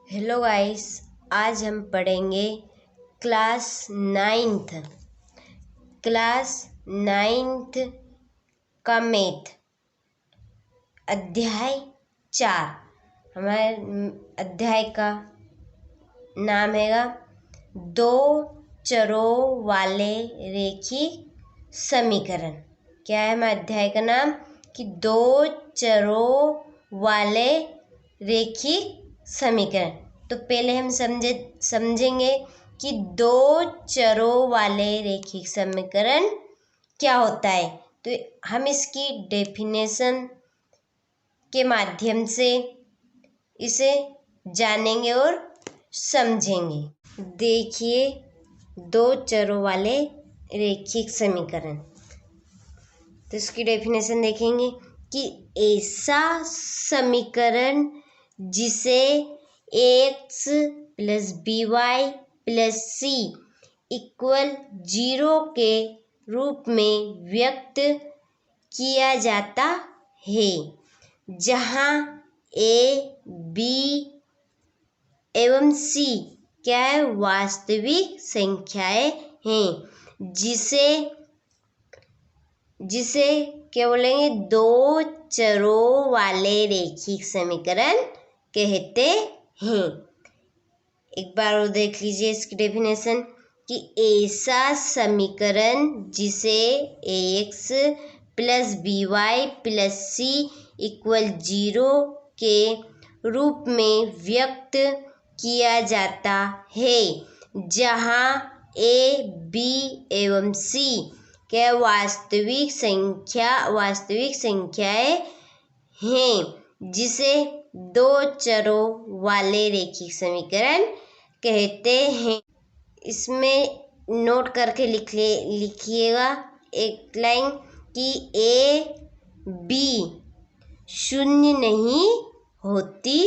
Hello guys, आज हम पढ़ेंगे क्लास नाइन्थ का मैथ अध्याय 4। हमारे अध्याय का नाम हैगा दो चरों वाले रेखीय समीकरण। क्या है हमारे अध्याय का नाम कि दो चरों वाले रेखीय समीकरण। तो पहले हम समझेंगे कि दो चरों वाले रेखीय समीकरण क्या होता है। तो हम इसकी डेफिनेशन के माध्यम से इसे जानेंगे और समझेंगे। देखिए, दो चरों वाले रेखीय समीकरण, तो इसकी डेफिनेशन देखेंगे कि ऐसा समीकरण जिसे X plus B Y plus C equal 0 के रूप में व्यक्त किया जाता है, जहाँ ए बी एवं सी क्या है, वास्तविक संख्याएं हैं, जिसे क्या बोलेंगे, दो चरों वाले रेखीय समीकरण कहते हैं। एक बार और देख लीजिए इसकी डेफिनेशन कि ऐसा समीकरण जिसे X plus B Y plus C equal 0 के रूप में व्यक्त किया जाता है, जहाँ ए बी एवं सी क्या वास्तविक संख्याएं हैं, जिसे दो चरों वाले रेखीय समीकरण कहते हैं। इसमें नोट करके लिखिएगा एक लाइन कि ए बी शून्य नहीं होती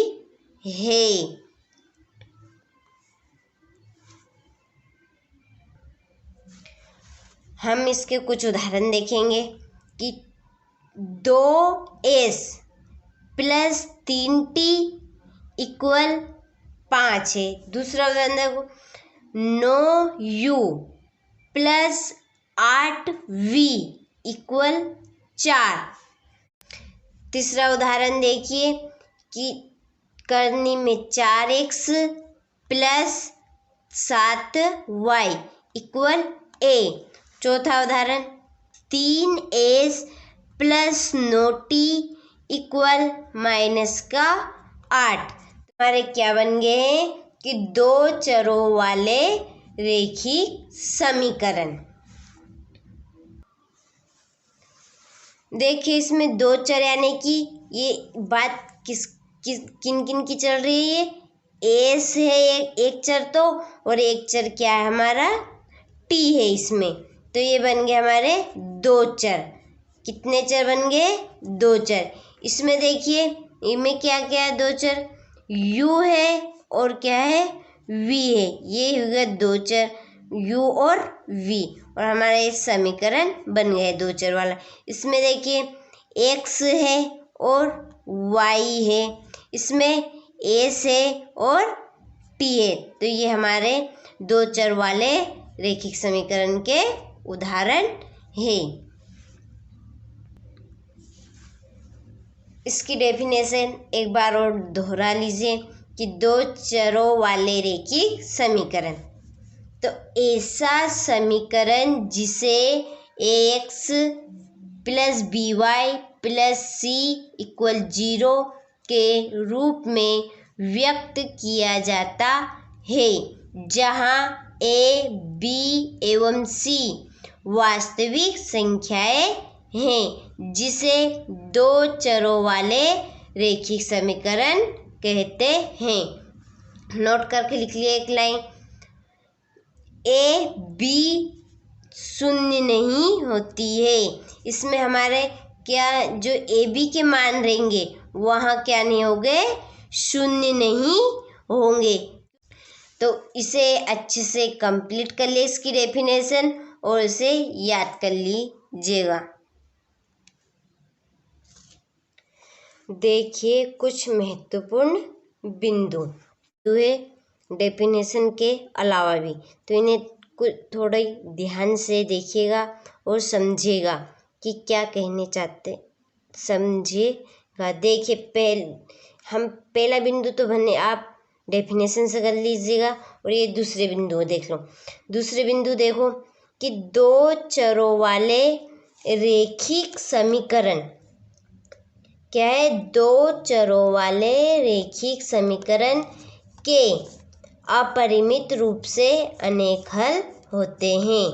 है। हम इसके कुछ उदाहरण देखेंगे कि 2s प्लस 3t इक्वल 5 है। दूसरा उदाहरण देखो, 9u प्लस 8v इक्वल 4। तीसरा उदाहरण देखिए कि करनी में 4x plus 7y equal a। चौथा उदाहरण 3s प्लस 9t इक्वल -8। हमारे क्या बन गए हैं कि दो चरों वाले रेखीय समीकरण। देखिए, इसमें दो चर यानी कि ये बात किन किन की चल रही है। एस है एक चर, तो और एक चर क्या है हमारा, टी है इसमें। तो ये बन गए हमारे दो चर। कितने चर बन गए, दो चर। इसमें देखिए, इनमें क्या क्या है, दो चर u है और क्या है, v है। ये हो गया दो चर u और v, और हमारा ये समीकरण बन गया दो चर वाला। इसमें देखिए x है और y है, इसमें s है और t है। तो ये हमारे दो चर वाले रेखीय समीकरण के उदाहरण है। इसकी डेफिनेशन एक बार और दोहरा लीजिए कि दो चरों वाले रेखीय समीकरण, तो ऐसा समीकरण जिसे X plus B Y plus C equal 0 के रूप में व्यक्त किया जाता है, जहाँ ए बी एवं सी वास्तविक संख्याएं हैं, जिसे दो चरों वाले रेखीय समीकरण कहते हैं। नोट करके लिख लिए एक लाइन, ए बी शून्य नहीं होती है। इसमें हमारे क्या जो ए बी के मान रहेंगे वहाँ क्या नहीं होंगे, शून्य नहीं होंगे। तो इसे अच्छे से कंप्लीट कर लिए इसकी डेफिनेशन, और इसे याद कर लीजिएगा। देखिए कुछ महत्वपूर्ण बिंदु। तो है डेफिनेशन के अलावा भी, तो इन्हें कुछ थोड़ा ही ध्यान से देखिएगा और समझिएगा कि क्या कहने चाहते, समझिएगा। देखिए हम पहला बिंदु तो बने आप डेफिनेशन से कर लीजिएगा, और ये दूसरे बिंदु देख लो। दूसरे बिंदु देखो कि दो चरों वाले रेखिक समीकरण, क्या है, दो चरों वाले रेखिक समीकरण के अपरिमित रूप से अनेक हल होते हैं।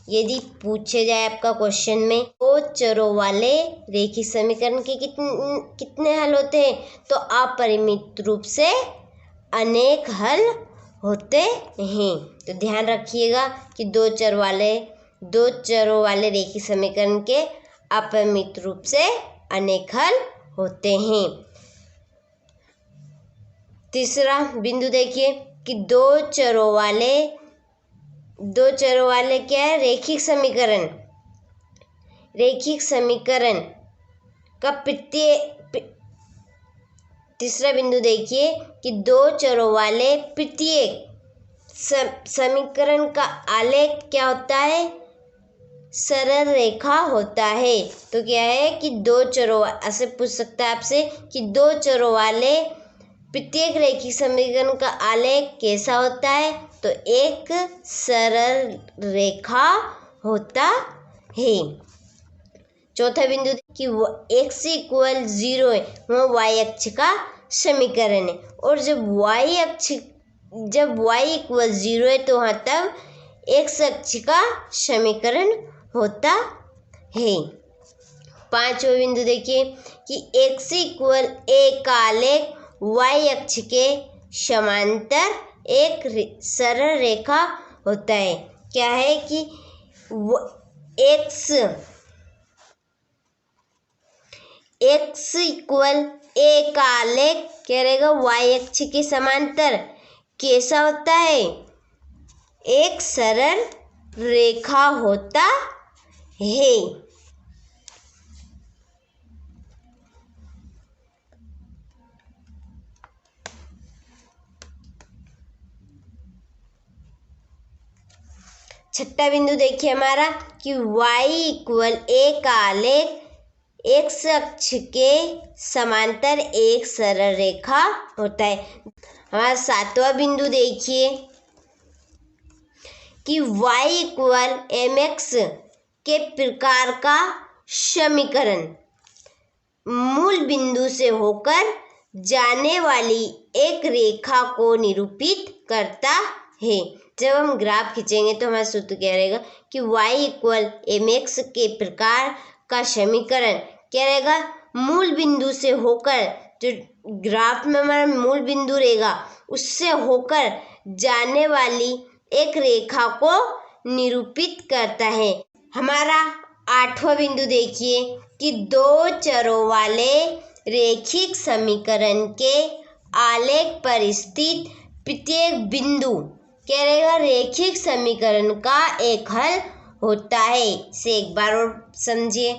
यदि पूछे जाए आपका क्वेश्चन में दो चरों वाले रेखिक समीकरण के कितने हल होते हैं, तो अपरिमित रूप से अनेक हल होते हैं। तो ध्यान रखिएगा कि दो चरों वाले रेखिक समीकरण के अपरिमित रूप से अनेक हल होते हैं। तीसरा बिंदु देखिए कि दो चरों वाले क्या है, रेखिक समीकरण का तीसरा बिंदु देखिए कि दो चरों वाले प्रत्येक समीकरण का आलेख क्या होता है, सरल रेखा होता है। तो क्या है कि दो चरों, ऐसे पूछ सकता है आपसे कि दो चरों वाले प्रत्येक रेखिक समीकरण का आलेख कैसा होता है, तो एक सरल रेखा होता है। चौथा बिंदु कि वो x = 0 है, वह y अक्ष का समीकरण है, और जब y = 0 है तो वहाँ तब x अक्ष का समीकरण होता है। पांचवा बिंदु देखिए कि x = 1 का आलेख y अक्ष के समांतर एक सरल रेखा होता है। क्या है कि x = 1 का आलेख क्या रहेगा, y अक्ष के समांतर कैसा होता है, एक सरल रेखा होता है। छठा बिंदु देखिए हमारा कि y = 1 का आलेख x अक्ष के समांतर एक सरल रेखा होता है। हमारा सातवां बिंदु देखिए कि y = mx के प्रकार का समीकरण मूल बिंदु से होकर जाने वाली एक रेखा को निरूपित करता है। जब हम ग्राफ खींचेंगे तो हमारा सूत्र क्या रहेगा कि y = mx के प्रकार का समीकरण क्या रहेगा, मूल बिंदु से होकर, जो ग्राफ में हमारा मूल बिंदु रहेगा उससे होकर जाने वाली एक रेखा को निरूपित करता है। हमारा आठवां बिंदु देखिए कि दो चरों वाले रेखिक समीकरण के आलेख पर स्थित प्रत्येक बिंदु क्या रहेगा, रेखिक समीकरण का एक हल होता है। इसे एक बार और समझिए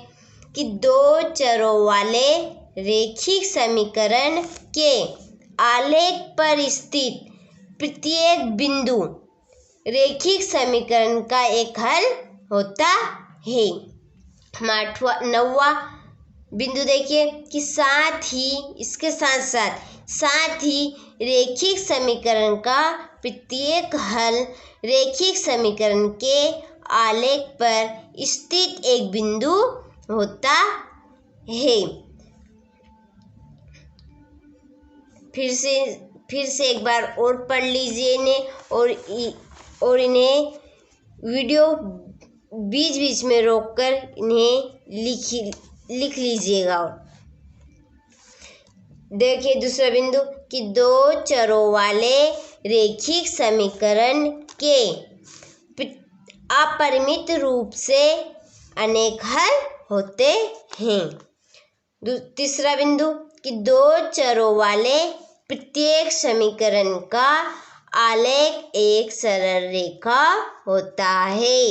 कि दो चरों वाले रेखिक समीकरण के आलेख पर स्थित प्रत्येक बिंदु रेखिक समीकरण का एक हल होता है। नौवां बिंदु देखिए कि इसके साथ ही रेखिक समीकरण का प्रत्येक हल रेखिक समीकरण के आलेख पर स्थित एक बिंदु होता है। फिर से एक बार और पढ़ लीजिए इन्हें, और इन्हें वीडियो बीच बीच में रोककर इन्हें लिख लीजिएगा। देखिए दूसरा बिंदु कि दो चरों वाले रेखिक समीकरण के अपरिमित रूप से अनेक हल होते हैं। तीसरा बिंदु कि दो चरों वाले प्रत्येक समीकरण का आलेख एक सरल रेखा होता है।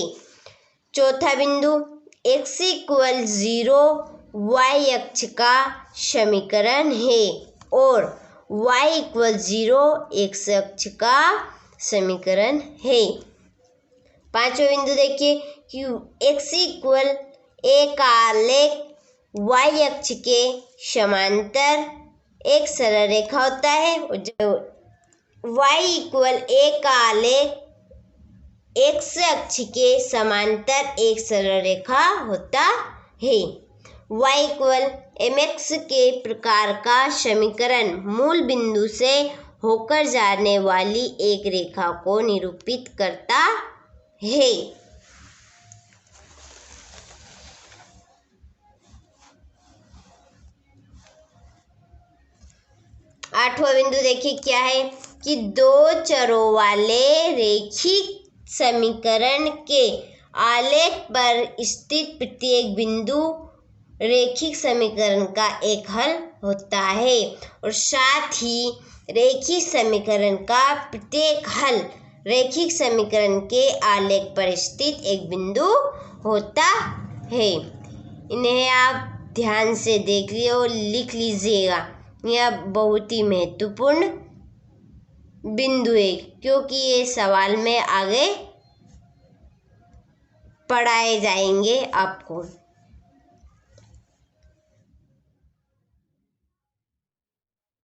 चौथा बिंदु x = 0 y अक्ष का समीकरण है और y=0 x अक्ष का समीकरण है। पांचवा बिंदु देखिए कि x=a का आलेख y अक्ष के समांतर एक सरल रेखा होता है। y=a का आलेख x अक्ष के समांतर एक सरल रेखा होता है। y=mx के प्रकार का समीकरण मूल बिंदु से होकर जाने वाली एक रेखा को निरूपित करता है। आठवां बिंदु देखिए क्या है कि दो चरों वाले रेखिक समीकरण के आलेख पर स्थित प्रत्येक बिंदु रेखिक समीकरण का एक हल होता है और साथ ही रेखिक समीकरण का प्रत्येक हल रेखिक समीकरण के आलेख पर स्थित एक बिंदु होता है। इन्हें आप ध्यान से देख लीजिए और लिख लीजिएगा। यह बहुत ही महत्वपूर्ण बिंदु है क्योंकि ये सवाल में आगे पढ़ाए जाएंगे आपको।